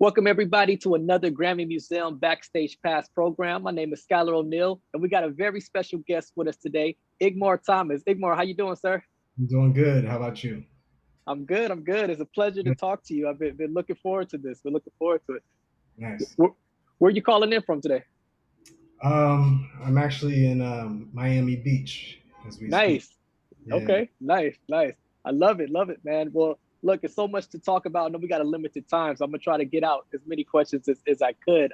Welcome everybody to another Grammy Museum Backstage Pass program. My name is Schyler O'Neal, and we got a very special guest with us today, Igmar Thomas. Igmar, how you doing, sir? I'm doing good. How about you? I'm good. I'm good. It's a pleasure to Good. talk to you. I've been looking forward to this. We're looking forward to it. Nice. Where, where are you calling in from today? I'm actually in Miami Beach as we speak. Nice. Yeah. Okay. Nice. Nice. I love it. Love it, man. Well, look, it's so much to talk about. I know we got a limited time, so I'm gonna try to get out as many questions as I could.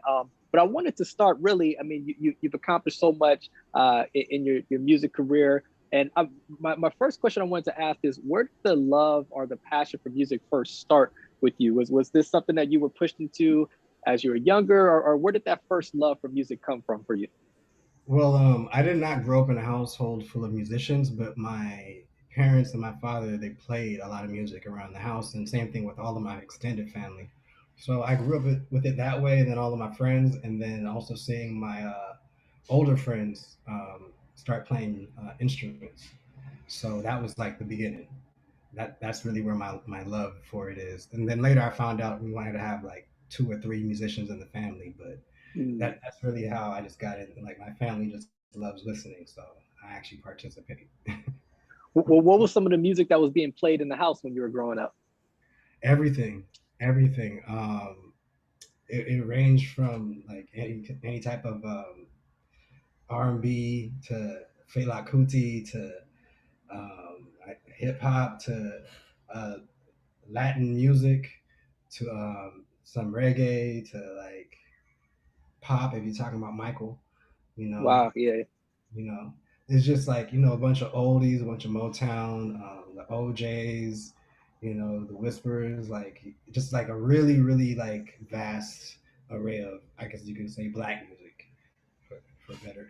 But I wanted to start really. I mean, you've accomplished so much in your music career. And my first question I wanted to ask is, where did the love or the passion for music first start with you? Was this something that you were pushed into as you were younger, or where did that first love for music come from for you? Well, I did not grow up in a household full of musicians, but my parents and my father they played a lot of music around the house, and same thing with all of my extended family. So I grew up with it that way, and then all of my friends, and then also seeing my older friends start playing instruments. So that was like the beginning. That's really where my love for it is. And then later I found out we wanted to have like two or three musicians in the family, but Mm. that's really how I just got in. Like my family just loves listening, so I actually participate. Well, what was some of the music that was being played in the house when you were growing up? Everything, everything. It ranged from like any type of R&B to Fela Kuti to hip hop to uh, Latin music to some reggae to like pop. If you're talking about Michael, you know, Wow, yeah. you know, it's just like a bunch of oldies, a bunch of Motown, the OJ's, the Whisperers, like just like a really, really like vast array of, I guess you could say, black music for better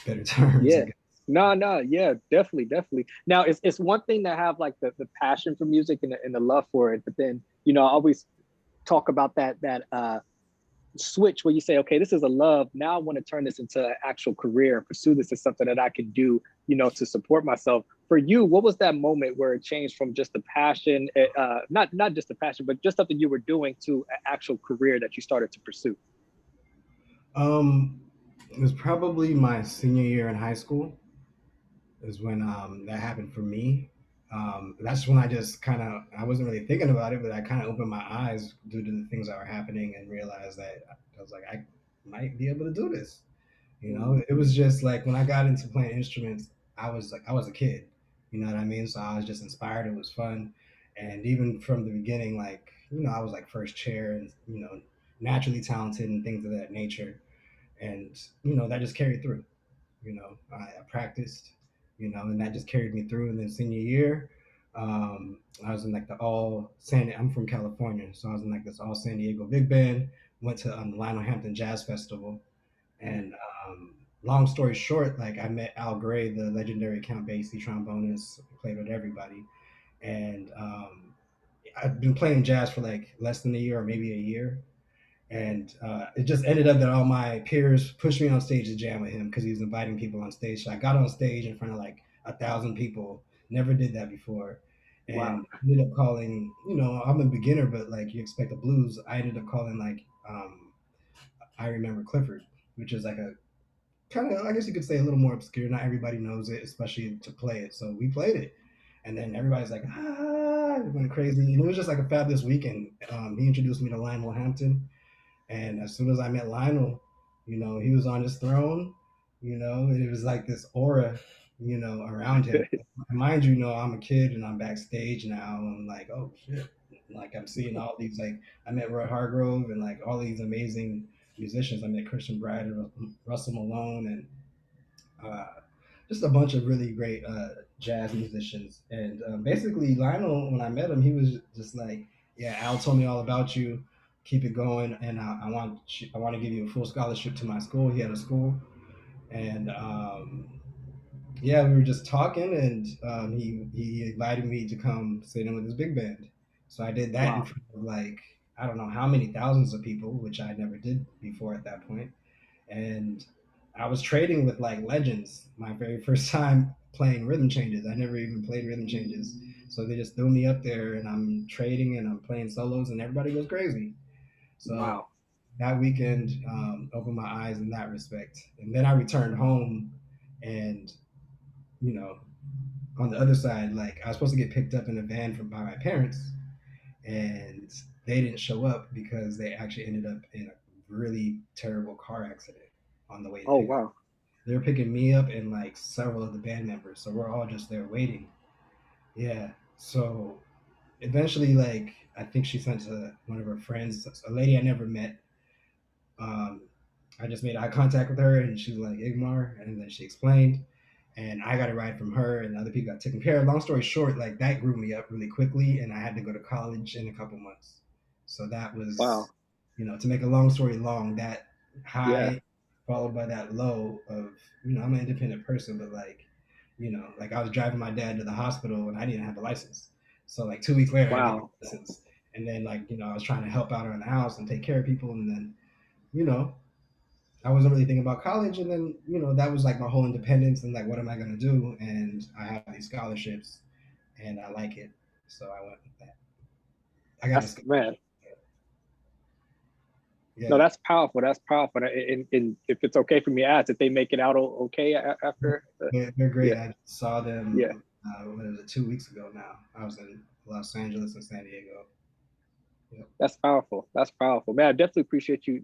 terms, I Yeah. guess. No, no, yeah, definitely, definitely. Now it's one thing to have like the passion for music and the love for it, but then, I always talk about that switch where you say, okay, this is a love. Now I want to turn this into an actual career, pursue this as something that I can do, to support myself. For you, what was that moment where it changed from just a passion, not just a passion, but just something you were doing to an actual career that you started to pursue? Um, it was probably my senior year in high school is when that happened for me. That's when I just kind of I wasn't really thinking about it, but I kind of opened my eyes due to the things that were happening and realized that I was like I might be able to do this. Mm. It was just like when I got into playing instruments, I was a kid. You know what I mean? So I was just inspired. It was fun, and even from the beginning, like I was like first chair and naturally talented and things of that nature, and that just carried through. I practiced, and that just carried me through. And then senior year, I was in like the all San. I'm from California, so I was in like this all San Diego big band. Went to the Lionel Hampton Jazz Festival, and long story short, like I met Al Gray, the legendary Count Basie trombonist, played with everybody, and I've been playing jazz for like less than a year or maybe a year, and it just ended up that all my peers pushed me on stage to jam with him because he was inviting people on stage. So I got on stage in front of like 1,000 people. Never did that before, Wow. and ended up calling. I'm a beginner, but like you expect the blues. I ended up calling like I Remember Clifford, which is like a kind of, I guess you could say, a little more obscure. Not everybody knows it, especially to play it. So we played it, and then everybody's like, it went crazy. And it was just like a fabulous weekend. He introduced me to Lionel Hampton, and as soon as I met Lionel, he was on his throne, and it was like this aura, around him. And mind you, I'm a kid and I'm backstage now. I'm like, oh shit. Like I'm seeing all these, like I met Roy Hargrove and like all these amazing musicians. I met Christian Bride and Russell Malone and uh, just a bunch of really great jazz musicians. And basically, Lionel, when I met him, he was just like, "Yeah, Al told me all about you. Keep it going, and I want to give you a full scholarship to my school." He had a school, and yeah, we were just talking, and he invited me to come sit in with his big band. So I did that in Wow. front of like I don't know how many thousands of people, which I never did before at that point, and I was trading with like legends. My very first time playing rhythm changes. I never even played rhythm changes, so they just threw me up there, and I'm trading and I'm playing solos, and everybody goes crazy. So Wow. that weekend opened my eyes in that respect. And then I returned home, and you know, on the other side, like I was supposed to get picked up in a van from by my parents, and they didn't show up because they actually ended up in a really terrible car accident on the way to Oh, pick up. wow. They were picking me up and like several of the band members, so we're all just there waiting. Yeah. So eventually, like I think she sent to one of her friends, a lady I never met. Um, I just made eye contact with her, and she was like Igmar, and then she explained, and I got a ride from her, and other people got taken care of. Long story short, like that grew me up really quickly, and I had to go to college in a couple months. So that was, Wow. to make a long story long, that Yeah. high followed by that low of, I'm an independent person, but like, like I was driving my dad to the hospital and I didn't have a license. So like 2 weeks later, I get my Wow. license, and then like, I was trying to help out around the house and take care of people, and then, you know, I wasn't really thinking about college, and then that was like my whole independence and like what am I gonna do? And I have these scholarships, and I like it, so I went with that. I got a That's, man. scholarship. No, Yeah, that's powerful. That's powerful. And if it's okay for me to ask, did they make it out okay after? they're great. Yeah. I saw Yeah. them. What was it? 2 weeks ago now. I was in Los Angeles and San Diego. Yep. That's powerful. That's powerful, man. I definitely appreciate you,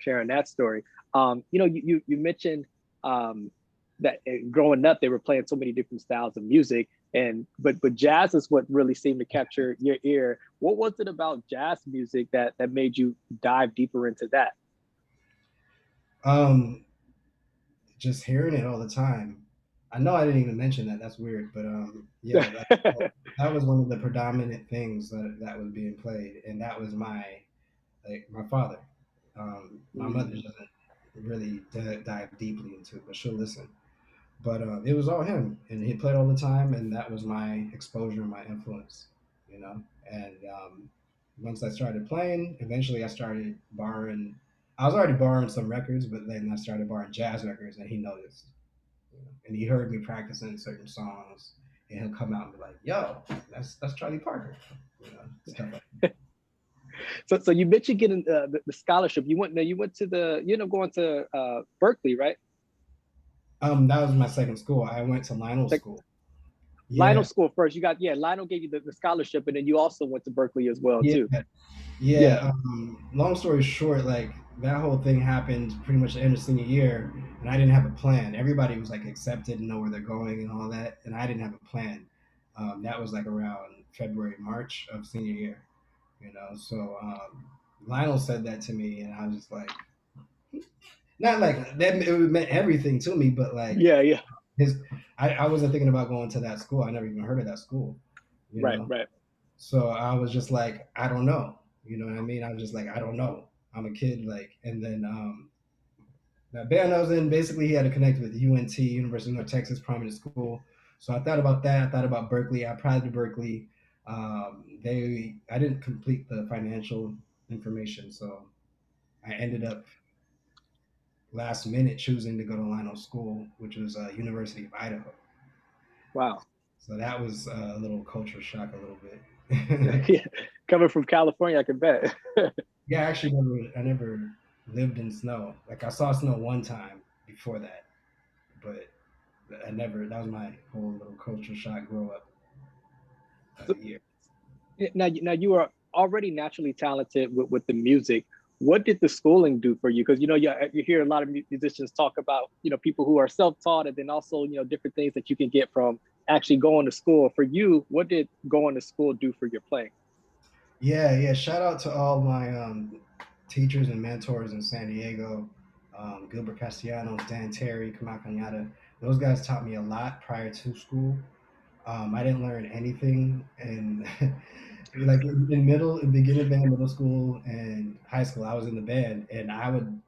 sharing that story. You mentioned that growing up they were playing so many different styles of music, and but jazz is what really seemed to capture your ear. What was it about jazz music that made you dive deeper into that? Um, just hearing it all the time. I know I didn't even mention that. That's weird, but yeah, that was one of the predominant things that was being played, and that was my father. My mother Mm, doesn't really dive deeply into it, but she'll listen. But it was all him, and he played all the time, and that was my exposure and my influence, you know. And once I started playing, eventually I started borrowing. I was already borrowing some records, but then I started borrowing jazz records, and he noticed, and he heard me practicing certain songs, and he'll come out and be like, "Yo, that's Charlie Parker," stuff like. so you mentioned getting the scholarship. You went to going to Berkeley, right? That was my second school. I went to Lionel Like School. Lionel Yeah, School first. Lionel gave you the scholarship, and then you also went to Berkeley as well yeah, too. Yeah. yeah. Long story short, like that whole thing happened pretty much the end of senior year, and I didn't have a plan. Everybody was like accepted and know where they're going and all that, and I didn't have a plan. That was like around February, March of senior year. So Lionel said that to me, and I was just like, not like that. It meant everything to me, but like Yeah. Yeah. his, I wasn't thinking about going to that school. I never even heard of that school. You Right. know, Right. So I was just like, I don't know. You know what I mean? I was just like, I don't know. I'm a kid, like, and then that band I was in, basically, he had to connect with UNT, University of North Texas, prominent school. So I thought about that. I thought about Berkeley. I applied to Berkeley. I didn't complete the financial information, so I ended up last minute choosing to go to Lionel School, which was University of Idaho. Wow. So that was a little culture shock, a little bit. Yeah. Coming from California, I can bet. Yeah, I never lived in snow. Like I saw snow one time before that, but I never. That was my whole little culture shock grow up So, year. now you are already naturally talented with the music. What did the schooling do for you? Because you hear a lot of musicians talk about people who are self-taught, and then also different things that you can get from actually going to school. For you, what did going to school do for your playing? Yeah, yeah. Shout out to all my teachers and mentors in San Diego, Gilbert Castellanos, Dan Terry, Kamal Kanyata. Those guys taught me a lot prior to school. I didn't learn anything, and like in beginning band, middle school, and high school, I was in the band, and I would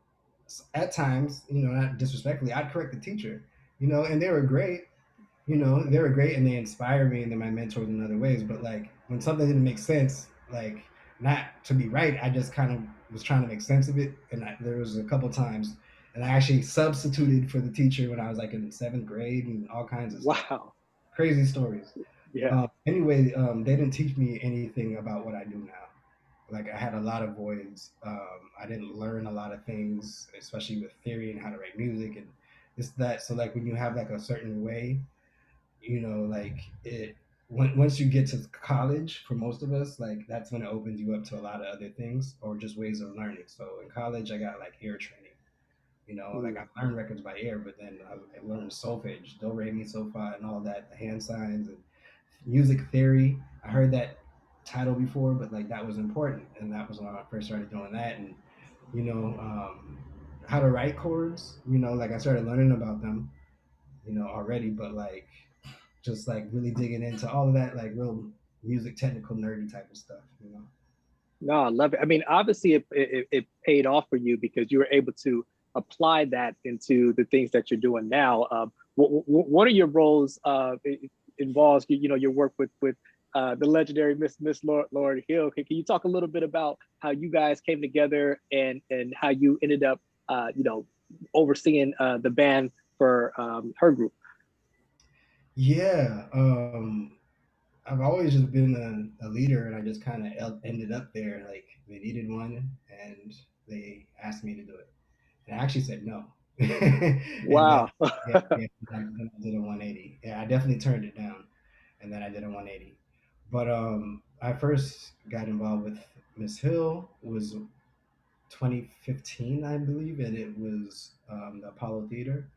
at times, not disrespectfully, I'd correct the teacher, and they were great. They were great and they inspire me and they're my mentors in other ways. But like when something didn't make sense, like not to be right, I just kind of was trying to make sense of it. And there was a couple times, and I actually substituted for the teacher when I was like in seventh grade and all kinds of stuff. Wow. Crazy stories. Yeah. Anyway, they didn't teach me anything about what I do now. Like I had a lot of voids. I didn't learn a lot of things, especially with theory and how to write music and this that. So like when you have like a certain way, like it. Once you get to college, for most of us, like that's when it opens you up to a lot of other things or just ways of learning. So in college, I got like ear training. Like Mm. I learned records by ear, but then I learned solfege, do, re, mi, so, fa, and all that, the hand signs and music theory. I heard that title before, but like that was important, and that was when I first started doing that, and you know, um, how to write chords. Like I started learning about them, already, but like just like really digging into all of that, like real music technical nerdy type of stuff. No, I love it. I mean, obviously, it paid off for you because you were able to apply that into the things that you're doing now. One of your roles involves your work with the legendary Miss Lorde Hill. Can you talk a little bit about how you guys came together and how you ended up overseeing the band for her group? Yeah, I've always just been a leader, and I just kind of ended up there. Like they needed one, and they asked me to do it, and I actually said no. And then Wow. then I did a 180. Yeah, I definitely turned it down, and then I did a 180. But I first got involved with Miss Hill was 2015, I believe, and it was the Apollo Theater,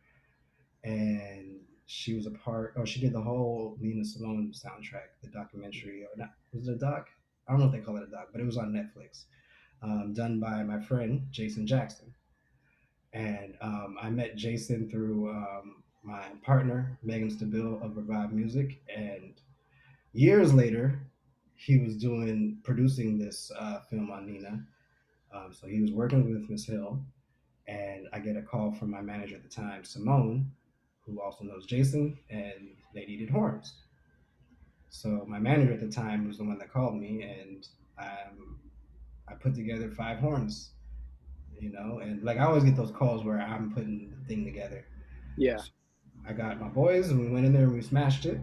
and she was a part, or she did the whole Nina Simone soundtrack, the documentary, or not? Was it a doc? I don't know if they call it a doc, but it was on Netflix, done by my friend Jason Jackson. And I met Jason through my partner Megan Stabile of Revive Music, and years later, he was doing producing this film on Nina. So he was working with Miss Hill, and I get a call from my manager at the time, Simone, who also knows Jason, and they needed horns. So my manager at the time was the one that called me, and I put together 5 horns, and like I always get those calls where I'm putting the thing together. Yeah. So I got my boys, and we went in there and we smashed it.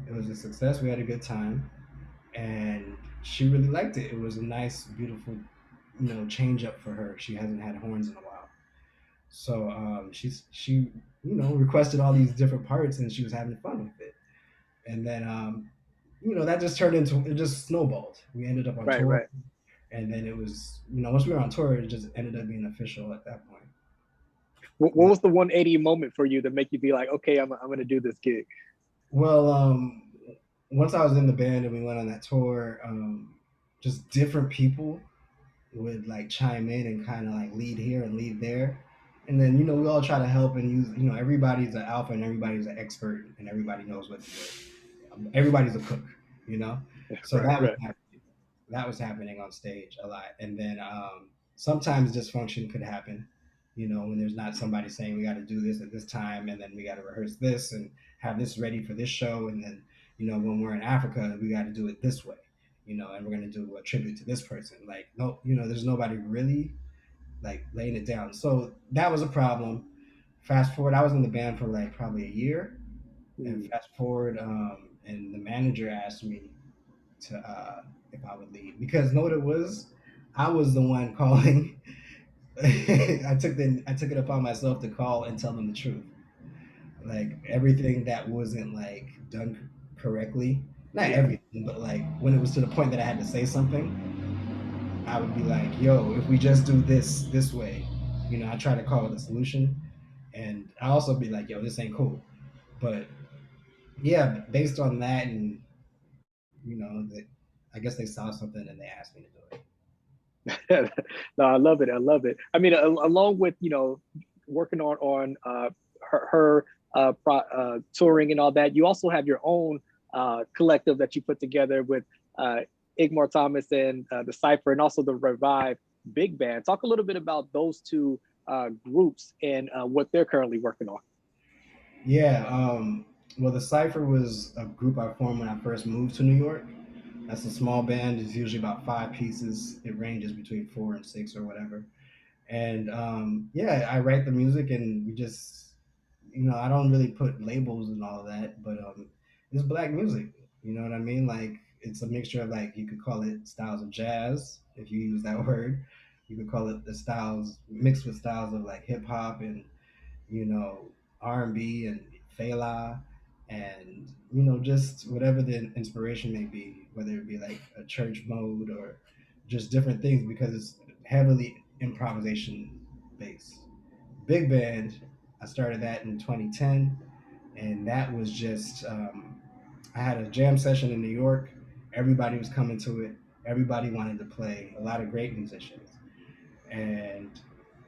It was a success. We had a good time, and she really liked it. It was a nice, beautiful, change up for her. She hasn't had horns in a while. So she requested all these different parts, and she was having fun with it. And then that just turned into, it just snowballed. We ended up on Right. tour, Right. and then it was, once we were on tour, it just ended up being official at that point. What Yeah. was the 180 moment for you to make you be like, okay, I'm going to do this gig? Well, once I was in the band and we went on that tour, just different people would like chime in and kind of like lead here and lead there. And then, we all try to help and use, everybody's an alpha and everybody's an expert and everybody knows what to do. Everybody's a cook, you know? So Right. Right. that was happening on stage a lot. And then sometimes dysfunction could happen, when there's not somebody saying we got to do this at this time, and then we got to rehearse this and have this ready for this show. And then, when we're in Africa, we got to do it this way, and we're going to do a tribute to this person. Like, no, there's nobody really like laying it down. So that was a problem. Fast forward, I was in the band for like probably a year. And Mm. fast forward, and the manager asked me to if I would leave because know what it was. I was the one calling. I took it upon myself to call and tell them the truth. Like everything that wasn't like done correctly, not Yeah. everything, but like when it was to the point that I had to say something, I would be like, "Yo, if we just do this way," I try to call it a solution, and I also be like, "Yo, this ain't cool." But yeah, based on that, and that, I guess they saw something and they asked me to do it. No, I love it. I love it. I mean, along with working on her touring and all that, you also have your own collective that you put together with uh, Igmar Thomas and the Cypher, and also the Revive Big Band. Talk a little bit about those two groups and what they're currently working on. Yeah. Well, the Cypher was a group I formed when I first moved to New York. That's a small band. It's usually about 5 pieces. It ranges between 4 and 6 or whatever. And yeah, I write the music, and we just, I don't really put labels and all of that, but it's black music. You know what I mean? Like it's a mixture of like you could call it styles of jazz. if you use that word. You could call it the styles mixed with styles of like hip hop and R&B and Fela, and just whatever the inspiration may be, whether it be like a church mode or just different things, because it's heavily improvisation based. Big band, I started that in 2010, and that was just I had a jam session in New York. Everybody was coming to it. Everybody wanted to play. A lot of great musicians. And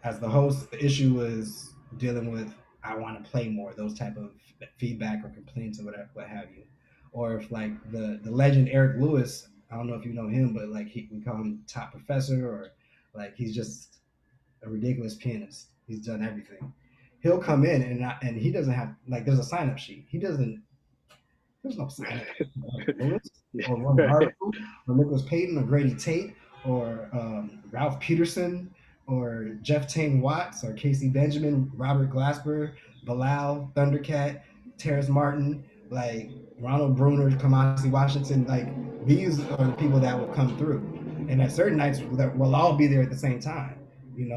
as the host, the issue was dealing with I want to play more, those type of feedback or complaints or whatever, what have you. Or if like the legend Eric Lewis, I don't know if you know him, but like we call him top professor, or like he's just a ridiculous pianist. He's done everything. He'll come in and he doesn't have like there's a sign up sheet. He doesn't there's no sign up Lewis or Ron Harville or Nicholas Payton or Grady Tate or Ralph Peterson or Jeff Tane Watts or Casey Benjamin, Robert Glasper, Bilal, Thundercat, Terrace Martin, like Ronald Bruner, Kamasi Washington. Like these are the people that will come through. And at certain nights, that we'll all be there at the same time.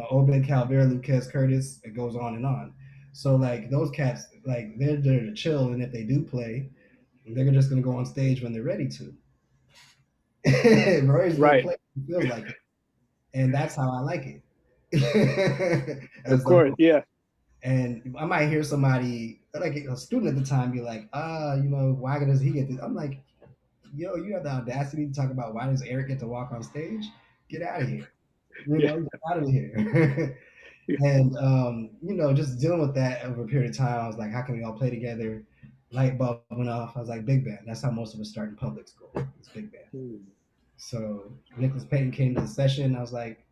Obed Calvera, Lucas Curtis, it goes on and on. So like those cats, like they're there to chill, and if they do play, they're just gonna go on stage when they're ready to. Roy's gonna Right. play when he feels like it, and that's how I like it. Of As the course. host. Yeah. And I might hear somebody like a student at the time be like, why does he get this? I'm like, yo, you have the audacity to talk about why does Eric get to walk on stage? Get out of here. Yeah. Get out of here. And just dealing with that over a period of time, I was like, how can we all play together? Light bulb went off. I was like, big band. That's how most of us start in public school. It's big band. Hmm. So Nicholas Payton came to the session. I was like,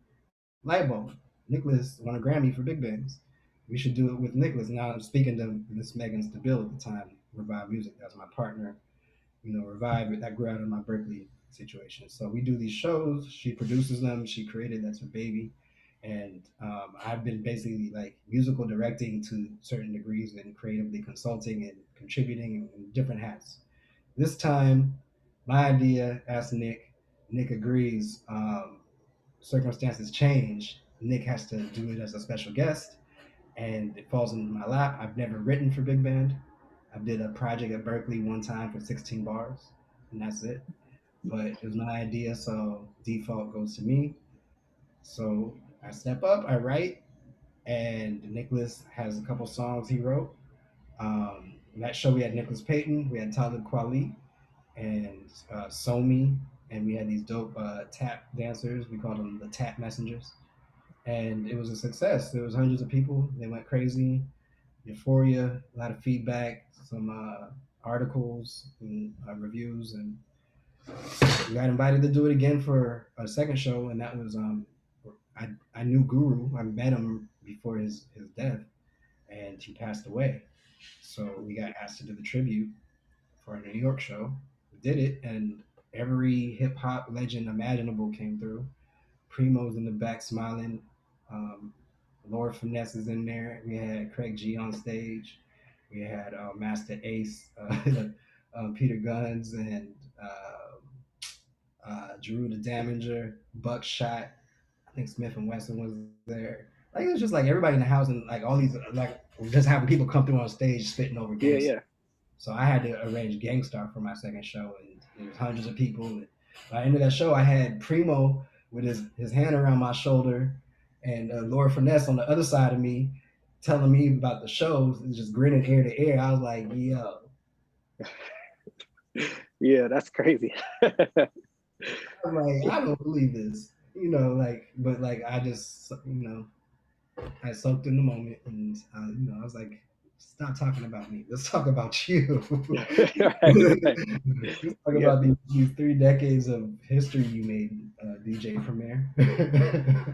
light bulb. Nicholas won a Grammy for big bands. We should do it with Nicholas. Now I'm speaking to Miss Megan Stabile at the time, Revive Music. That was my partner. Revive, that grew out of my Berkeley situation. So we do these shows. She produces them. She created That's Her Baby. And I've been basically like musical directing to certain degrees and creatively consulting and contributing in different hats. This time, my idea, asked Nick. Nick agrees. Circumstances change. Nick has to do it as a special guest, and it falls into my lap. I've never written for big band. I did a project at Berkeley one time for 16 bars, and that's it. But it was my idea, so default goes to me. So I step up, I write, and Nicholas has a couple songs he wrote. That show we had Nicholas Payton, we had Talib Kweli, and Somi, and we had these dope tap dancers. We called them the Tap Messengers, and it was a success. There was hundreds of people. They went crazy. Euphoria, a lot of feedback, some articles and reviews, and we got invited to do it again for a second show, and that was I knew Guru. I met him before his death, and he passed away. So we got asked to do the tribute for a New York show. We did it, and every hip hop legend imaginable came through. Primo's in the back smiling. Um, Lord Finesse is in there. We had Craig G on stage. We had Master Ace, Peter Guns, and Drew the Damager, Buckshot. I think Smith and Wesson was there. Like it was just like everybody in the house, and like all these like just having people come through on stage spitting over Yeah. gangsta. Yeah. So I had to arrange Gangstar for my second show, and there was hundreds of people. And by the end of that show, I had Primo with his hand around my shoulder, and Laura Finesse on the other side of me, telling me about the shows, and just grinning ear to ear. I was like, yo, Yeah. That's crazy. I'm like, I don't believe this, like, but like I just, I soaked in the moment, and I was like, stop talking about me. Let's talk about you. Right. Right. Let's talk Yeah. about these 3 decades of history you made, DJ Premier.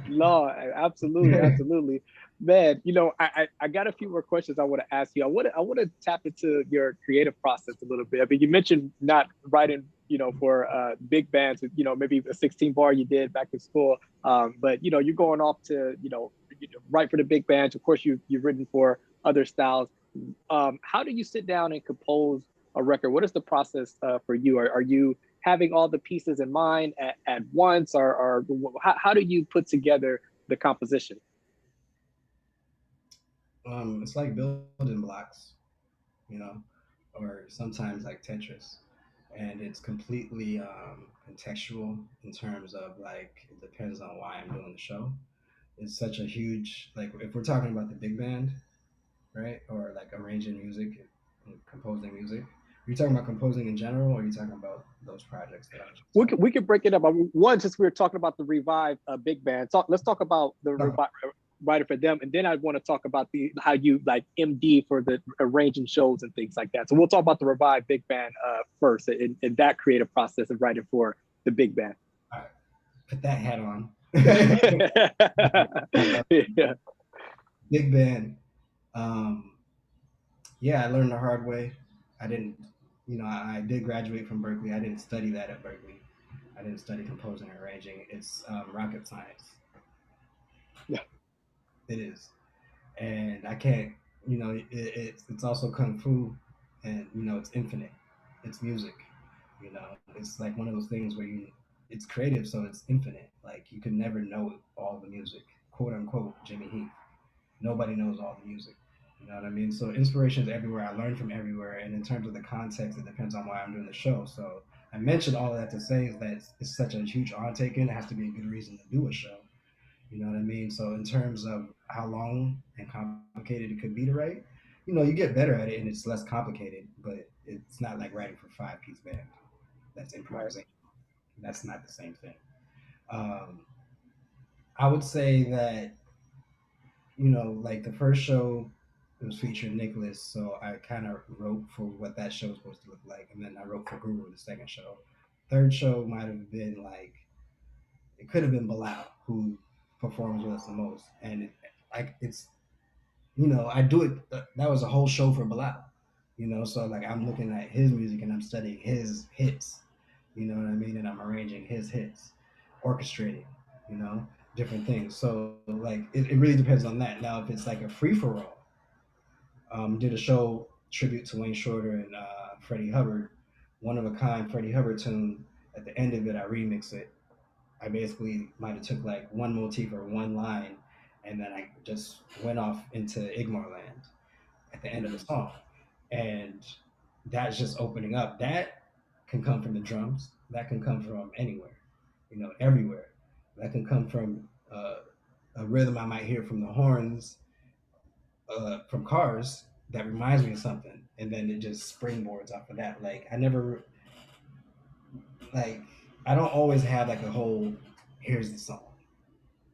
No, absolutely, absolutely, man. I got a few more questions I want to ask you. I want to tap into your creative process a little bit. I mean, you mentioned not writing, for big bands. Maybe a 16 bar you did back in school. But you're going off to write for the big bands. Of course, you've written for other styles. How do you sit down and compose a record? What is the process for you? Are you having all the pieces in mind at once, or how do you put together the composition? It's like building blocks, you know, or sometimes like Tetris, and it's completely contextual in terms of like it depends on why I'm doing the show. It's such a huge like if we're talking about the big band, right, or like arranging music and composing music. Are you talking about composing in general, or are you talking about those projects that I was just talking We could break it up. One, just we were talking about the Revive big band. Let's talk about the about? Revive writer for them, and then I want to talk about the how you like MD for the arranging shows and things like that. So we'll talk about the Revive big band first, and that creative process of writing for the big band. All right, put that hat on. Yeah. Big band. Um, yeah, I learned the hard way. I didn't, I did graduate from Berkeley. I didn't study that at Berkeley. I didn't study composing and arranging. It's rocket science. Yeah. It is, and I can't. It's also kung fu, and it's infinite. It's music. It's like one of those things where it's creative, so it's infinite. Like you can never know all the music, quote unquote, Jimmy Heath. Nobody knows all the music. You know what I mean? So inspiration is everywhere. I learn from everywhere, and in terms of the context, it depends on why I'm doing the show. So I mentioned all of that to say is that it's such a huge undertaking. It has to be a good reason to do a show. You know what I mean? So in terms of how long and complicated it could be to write, you get better at it and it's less complicated, but it's not like writing for 5 piece band. That's Right. improvisation. That's not the same thing. Um, I would say that like the first show, it was featuring Nicholas, so I kind of wrote for what that show was supposed to look like, and then I wrote for Guru the second show. Third show might have been like it could have been Bilal who performs with us the most, and like it's I do it. That was a whole show for Bilal, so like I'm looking at his music and I'm studying his hits, you know what I mean, and I'm arranging his hits, orchestrating, you know, different things. So like it really depends on that. Now if it's like a free for all, did a show tribute to Wayne Shorter and Freddie Hubbard, one of a kind Freddie Hubbard tune. At the end of it, I remix it. I basically might have took like one motif or one line, and then I just went off into Igmar land at the end of the Mhm. song, and that's just opening up. That can come from the drums. That can come from anywhere, everywhere. That can come from a rhythm I might hear from the horns from cars that reminds me of something, and then it just springboards off of that. Like I never like I don't always have like a whole here's the song,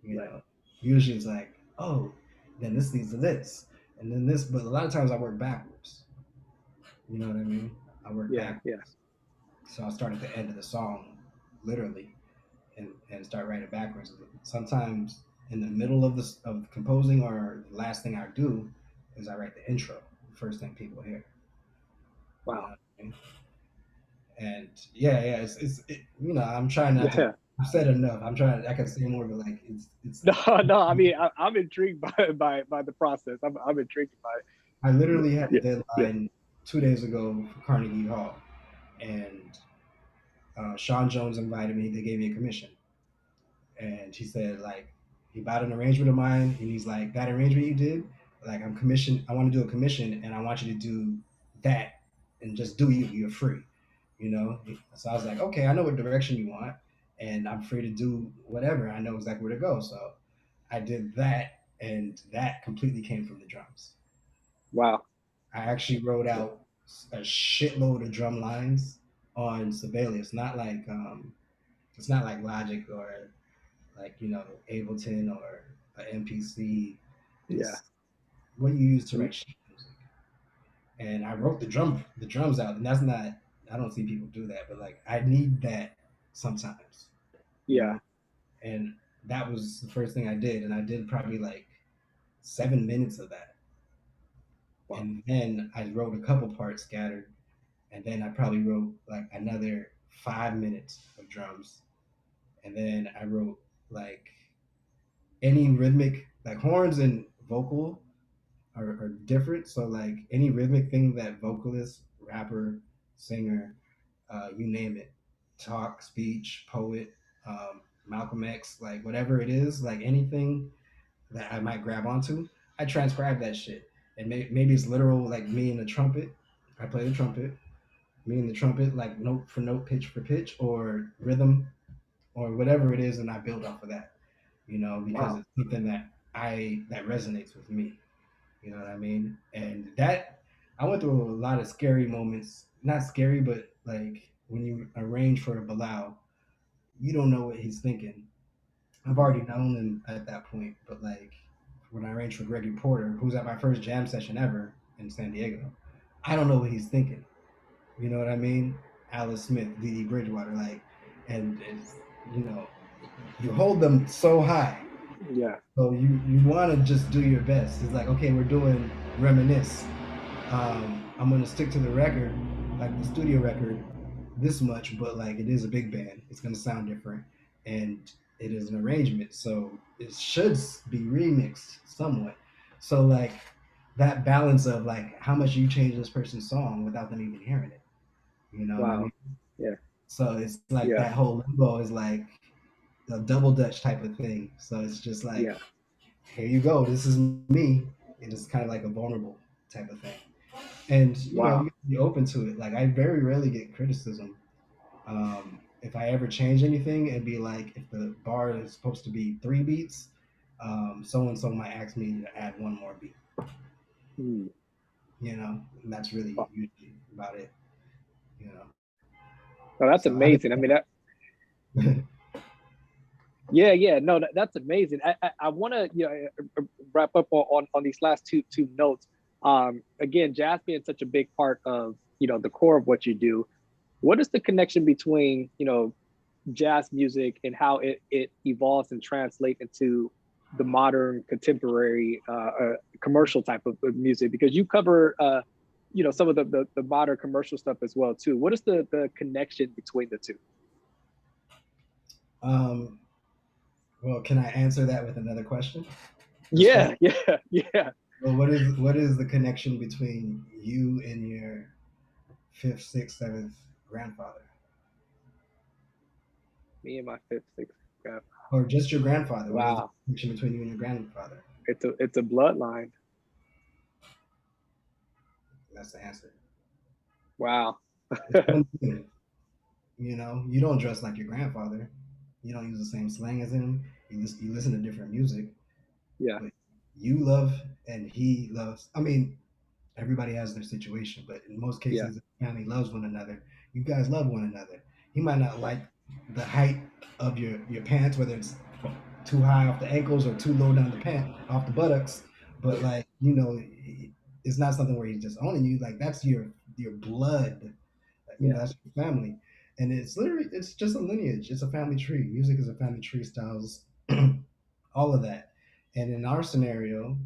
you Right. know. Usually it's like, oh, then this leads to this, and then this. But a lot of times I work backwards. You know what I mean? I work Yeah. Yeah. backwards. So I'll start at the end of the song, literally, and start writing backwards. Sometimes in the middle of composing or the last thing I do is I write the intro, the first thing people hear. You know Wow. what I mean? And yeah, I'm trying not to. Yeah. I've said enough. I'm trying. I can say more, but like it's No, no. I mean, I'm intrigued by the process. I'm intrigued by I it. literally had a Yeah. Yeah. deadline 2 days ago for Carnegie Hall, and Sean Jones invited me. They gave me a commission, and he said like he bought an arrangement of mine, and he's like that arrangement you did, like I'm commissioned. I want to do a commission, and I want you to do that, and just do you. You're free, you know. So I was like, okay, I know what direction you want, and I'm free to do whatever. I know exactly where to go. So I did that, and that completely came from the drums. Wow. I actually wrote Yeah. out a shitload of drum lines on Sibelius. It's not like Logic or like Ableton or an MPC. Yeah. It's what you use to Mm. write sheet music. And I wrote the drums out, and that's not. I don't see people do that, but like I need that sometimes, you Yeah. know. And that was the first thing I did, and I did probably like 7 minutes of that, Wow. and then I wrote a couple parts scattered, and then I probably wrote like another 5 minutes of drums, and then I wrote like any rhythmic, like horns and vocal are different. So like any rhythmic thing that vocalist, rapper, singer, you name it, talk, speech, poet, Malcolm X, like whatever it is, like anything that I might grab onto, I transcribe that shit. And maybe it's literal, like me and the trumpet. I play the trumpet, me and the trumpet, like note for note, pitch for pitch, or rhythm, or whatever it is, and I build off of that. Because Wow. it's something that resonates with me. You know what I mean? And that I went through a lot of scary moments. Not scary, but like when you arrange for a Bilal, you don't know what he's thinking. I've already known him at that point, but like when I arranged for Gregory Porter, who's at my first jam session ever in San Diego, I don't know what he's thinking. You know what I mean? Alice Smith, Dee Bridgewater, like, and it's, you know, you hold them so high. Yeah. So you want to just do your best. It's like, okay, we're doing Reminisce. I'm gonna stick to the record, like the studio record, this much, but like it is a big band. It's gonna sound different, and it is an arrangement, so it should be remixed somewhat. So like that balance of like how much you change this person's song without them even hearing it. You know what I Wow. mean? Yeah. So it's like that Yeah. whole limbo is like a double dutch type of thing. So it's just like, Yeah. here you go, this is me. It is kind of like a vulnerable type of thing. And you Wow. have to be open to it. Like I very rarely get criticism. If I ever change anything, it'd be like if the bar is supposed to be 3 beats, so and so might ask me to add one more beat. Hmm. And that's really Wow. usually about it. You know, No, so that's amazing. I mean, that, yeah, yeah. No, that's amazing. I want to, wrap up on these last two notes. Again, jazz being such a big part of, the core of what you do. What is the connection between, jazz music and how it evolves and translates into the modern contemporary commercial type of music? Because you cover, some of the modern commercial stuff as well too. What is the connection between the two? um, well, can I answer that with another question? Yeah, Respect. yeah, yeah. Well, what is the connection between you and your fifth, sixth, seventh grandfather, Me and my fifth, sixth grandpa. or just your grandfather? What is the Wow, connection between you and your grandfather? it's a bloodline. That's the answer. Wow. It's one thing. You don't dress like your grandfather. You don't use the same slang as him. You listen to different music, Yeah, but you love and he loves. I mean, everybody has their situation, but in most yeah, cases, the family loves one another. You guys love one another. He might not like the height of your pants, whether it's too high off the ankles or too low down the pant off the buttocks, but yeah, like it's not something where he's just owning you. Like that's your blood. yeah, That's your family, and it's just a lineage. It's a family tree. Music is a family tree. Styles, all of that. And in our scenario,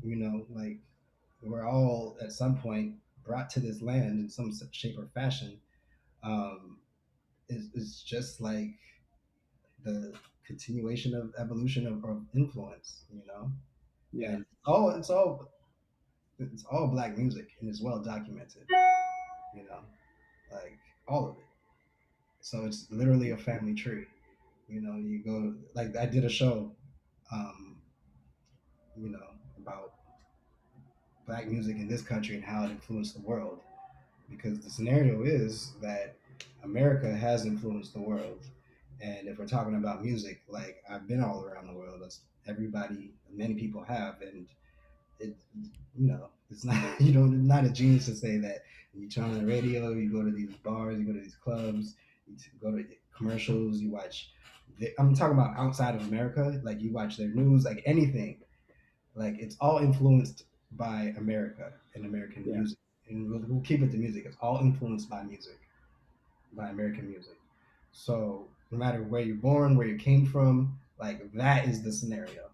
like we're all at some point brought to this land in some shape or fashion. Um, it's just like the continuation of evolution of influence, yeah, and it's all black music and it's well documented, you know, like all of it. So it's literally a family tree. You go like I did a show, um, about black music in this country and how it influenced the world. Because the scenario is that America has influenced the world. And if we're talking about music, like I've been all around the world, that's everybody, many people have, and it, it's not not a genius to say that you turn on the radio, you go to these bars, you go to these clubs, you go to commercials, you watch. I'm talking about outside of America, like you watch their news, like anything, like it's all influenced by America and American yeah, music, and we'll keep it to music. It's all influenced by music, by American music. So no matter where you're born, where you came from, like that is the scenario.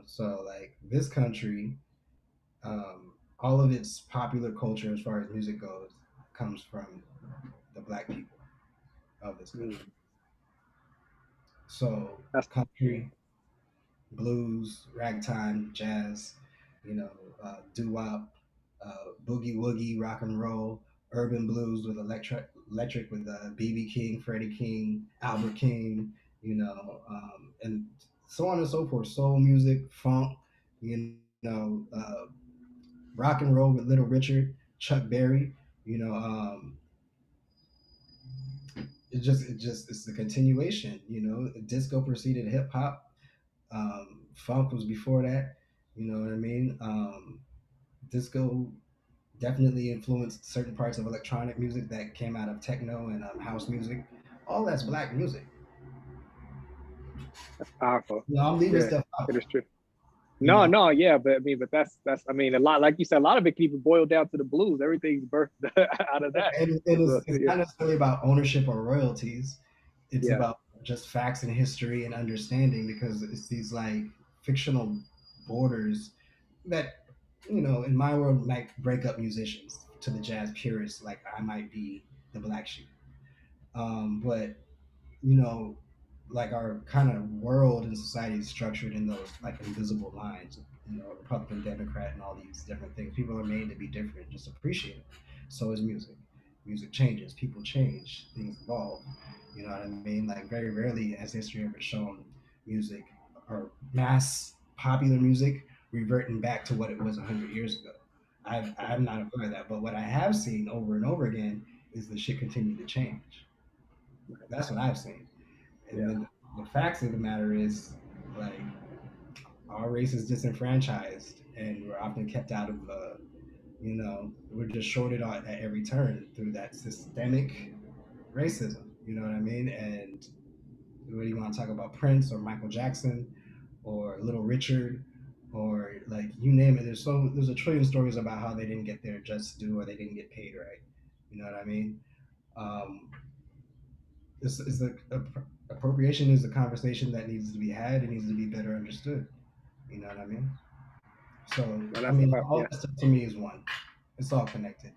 So like this country, all of its popular culture as far as music goes comes from the black people of this country. mm, So that's yeah, country, blues, ragtime, jazz, doo wop, boogie woogie, rock and roll, urban blues with electric with BB King, Freddie King, Albert King, and so on and so forth. Soul music, funk, you know, rock and roll with Little Richard, Chuck Berry. You know, it's the continuation. Disco preceded hip hop. Funk was before that. You know what I mean? Disco definitely influenced certain parts of electronic music that came out of techno and house music. All that's black music. That's powerful. I'm leaving Yeah, stuff out. it is true. You No, know, no, yeah, but I mean, but that's I mean, a lot, like you said, a lot of it can even boil down to the blues. Everything's birthed out of that. and So, it's yeah, not necessarily about ownership or royalties. It's yeah, about just facts and history and understanding because it's these like fictional borders that in my world might break up musicians to the jazz purists. Like I might be the black sheep, but you know, like our kind of world and society is structured in those like invisible lines. Republican, Democrat, and all these different things. People are made to be different. Just appreciate it. So is music. Music changes. People change. Things evolve. You know what I mean? Like very rarely has history ever shown music or mass popular music reverting back to what it was 100 years ago. I'm not aware of that, but what I have seen over and over again is the shit continue to change. That's what I've seen. And yeah, then the facts of the matter is, like, our race is disenfranchised, and we're often kept out of, we're just shorted at every turn through that systemic racism. You know what I mean? And whether you want to talk about Prince or Michael Jackson or Little Richard or like you name it, there's a trillion stories about how they didn't get their just due or they didn't get paid right. You know what I mean? Um, this is appropriation is a conversation that needs to be had. It needs to be better understood. You know what I mean? So no, I that's mean, about, all yeah, that stuff to me is one. It's all connected.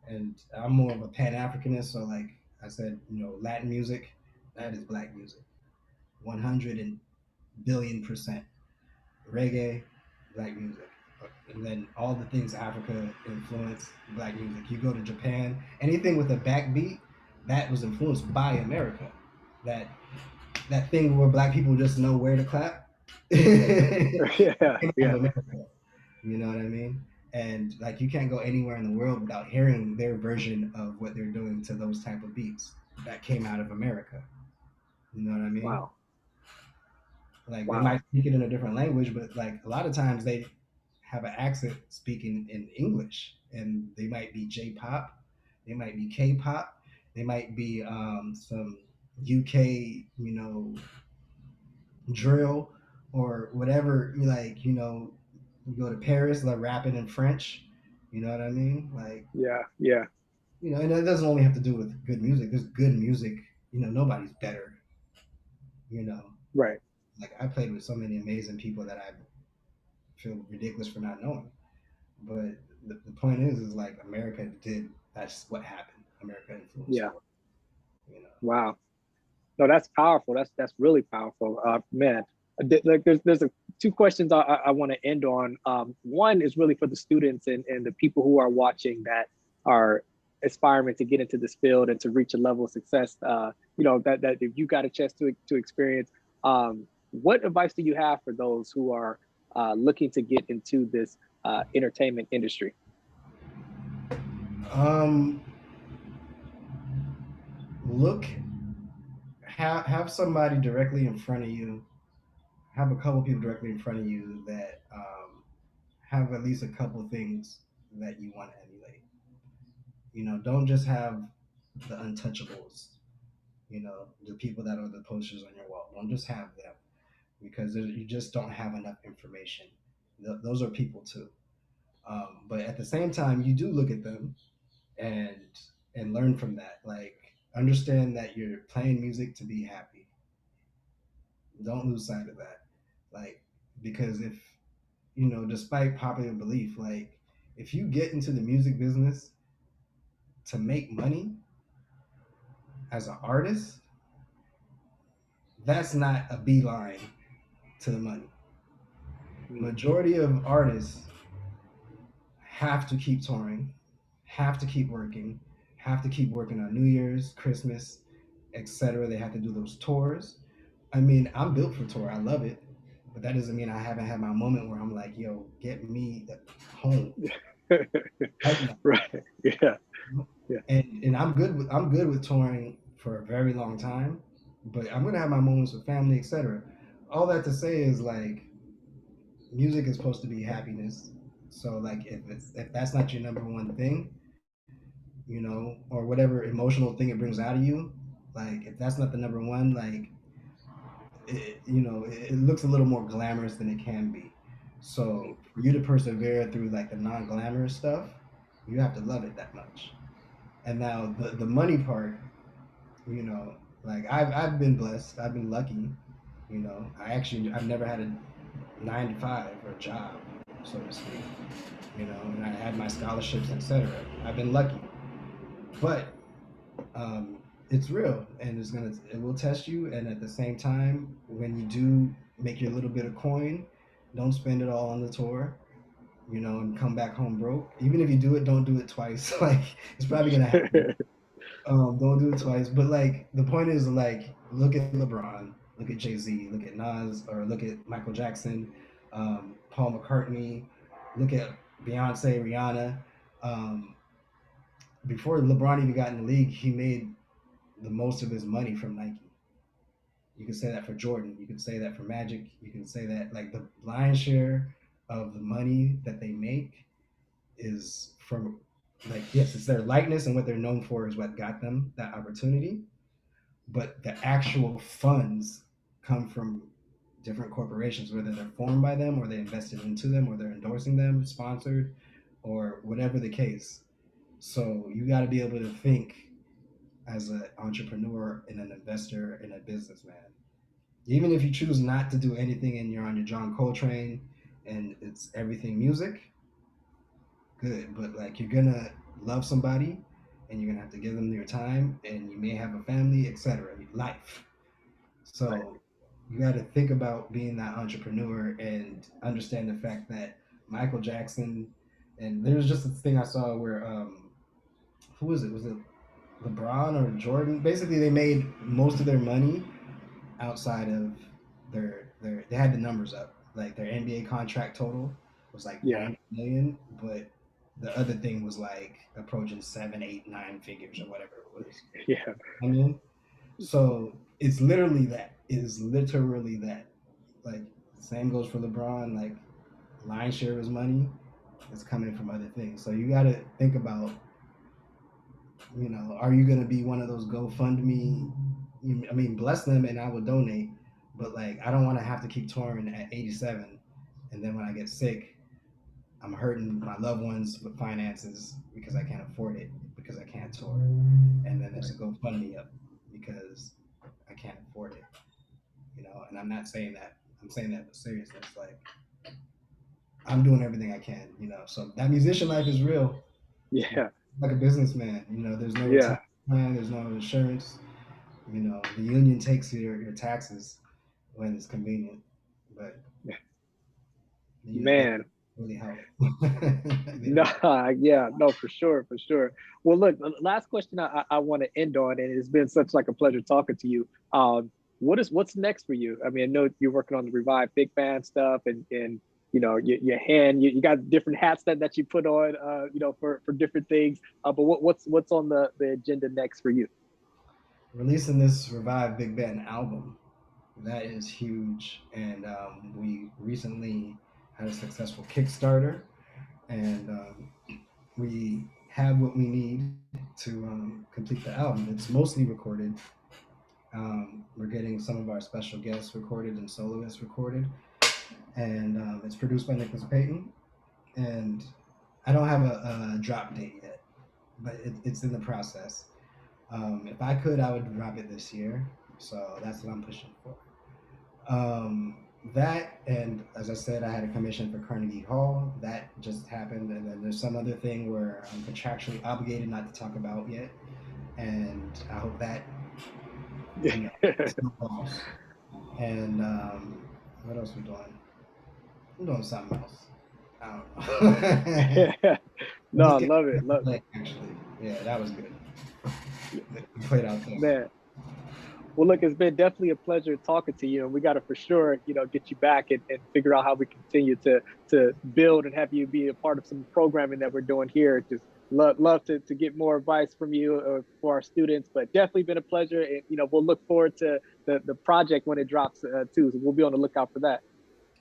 And I'm more of a Pan Africanist. So like I said, Latin music, that is black music, 100 billion%. Reggae, black music. And then all the things Africa influenced black music. You go to Japan, anything with a backbeat that was influenced by America. That that thing where black people just know where to clap. yeah, Came out yeah, of America. You know what I mean? And like you can't go anywhere in the world without hearing their version of what they're doing to those type of beats that came out of America. You know what I mean? wow, Like they wow, might speak it in a different language, but like a lot of times they have an accent speaking in English, and they might be J-pop, they might be K-pop, they might be some UK, drill or whatever. You go to Paris, like rapping in French. You know what I mean? Like, yeah, yeah, and it doesn't only have to do with good music. There's good music. Nobody's better. You know, right. like I played with so many amazing people that I feel ridiculous for not knowing. But the point is like America did. That's what happened. America influenced the Yeah, world. You know. wow. No, that's powerful. That's really powerful, man. Like there's two questions I want to end on. One is really for the students and the people who are watching that are aspiring to get into this field and to reach a level of success. That if you got a chance to experience, what advice do you have for those who are looking to get into this entertainment industry? Um, look, have somebody directly in front of you. Have a couple people directly in front of you that have at least a couple things that you want to emulate. Don't just have the untouchables. The people that are the posters on your wall. Don't just have them because you just don't have enough information. Those are people too. But at the same time, you do look at them and learn from that. Like understand that you're playing music to be happy. Don't lose sight of that. Like because if despite popular belief, like if you get into the music business to make money as an artist, that's not a beeline to the money. Mm, Majority of artists have to keep touring, have to keep working, have to keep working on New Year's, Christmas, etc. They have to do those tours. I mean, I'm built for tour. I love it, but that doesn't mean I haven't had my moment where I'm like, yo, get me home right now. Right. Yeah. Yeah. And I'm good with touring for a very long time, but I'm gonna have my moments with family, etc. All that to say is like music is supposed to be happiness. So like if that's not your number one thing, you know, or whatever emotional thing it brings out of you, like if that's not the number one, like it looks a little more glamorous than it can be. So for you to persevere through like the non-glamorous stuff, you have to love it that much. And now the money part, you know, like I've been blessed, I've been lucky, you know. I've never had a 9 to 5 or a job, so to speak, you know, and I had my scholarships, etc. I've been lucky, but um, it's real and it will test you. And at the same time, when you do make your little bit of coin, don't spend it all on the tour, you know, and come back home broke. Even if you do it, don't do it twice. Like it's probably gonna happen. Don't do it twice. But like the point is, like, look at LeBron, look at Jay Z, look at Nas, or look at Michael Jackson, Paul McCartney, look at Beyonce, Rihanna. Um, Before LeBron even got in the league, he made the most of his money from Nike. You can say that for Jordan. You can say that for Magic. You can say that like the lion's share of the money that they make is from, like, yes, it's their likeness and what they're known for is what got them that opportunity, but the actual funds come from different corporations, whether they're formed by them or they invested into them or they're endorsing them, sponsored, or whatever the case. So you got to be able to think as an entrepreneur and an investor and a businessman. Even if you choose not to do anything and you're on your John Coltrane and it's everything music, good. But like you're gonna love somebody and you're gonna have to give them your time and you may have a family, etc. Life. Right. So you got to think about being that entrepreneur and understand the fact that Michael Jackson, and there's just this thing I saw where who was it? Was it LeBron or Jordan? Basically, they made most of their money outside of they had the numbers up. Like their NBA contract total was like Yeah. 90 million, but the other thing was like approaching 7, 8, 9 figures or whatever it was. Yeah. I mean, so it's literally that. It is literally that. Like same goes for LeBron. Like lion's share of his money is coming from other things. So you got to think about, you know, are you going to be one of those GoFundMe? I mean, bless them and I will donate, but like I don't want to have to keep touring at 87, and then when I get sick, I'm hurting my loved ones with finances because I can't afford it because I can't tour, and then there's a GoFundMe up because I can't afford it, you know. And I'm not saying that. I'm saying that with seriousness. Like I'm doing everything I can, you know. So that musician life is real. Yeah. Like a businessman, you know. There's no Yeah. retirement plan. There's no insurance. You know, the union takes your taxes when it's convenient, but you know they Man. really help. They No, really, yeah, no, for sure, for sure. Well, look, the last question I want to end on, and it's been such like a pleasure talking to you. What's next for you? I mean, I know you're working on the Revive Big Band stuff, and you know your hand, you got different hats that you put on, you know, for different things. But what's on the agenda next for you? releasing this Revive Big Band album, that is huge, and we recently had a successful Kickstarter, and we have what we need to complete the album. It's mostly recorded. We're getting some of our special guests recorded and soloists recorded, and it's produced by Nicholas Payton. And I don't have a drop date yet, but it's in the process. If I could, I would drop it this year. So that's what I'm pushing for. Um, that, and as I said, I had a commission for Carnegie Hall. That just happened, and then there's some other thing where I'm contractually obligated not to talk about yet. And I hope that, you know, snowballs. And what else we doing? I'm doing something else. I don't know. I No, I just came love it. back Love. from LA, actually. Yeah, that was good. we played out there. Man. Well, look, it's been definitely a pleasure talking to you, and we got to for sure, get you back and figure out how we continue to build and have you be a part of some programming that we're doing here. Just love to get more advice from you for our students, but definitely been a pleasure, and we'll look forward to the project when it drops too. So we'll be on the lookout for that.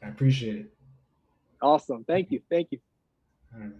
I appreciate it. Awesome, thank you. All right.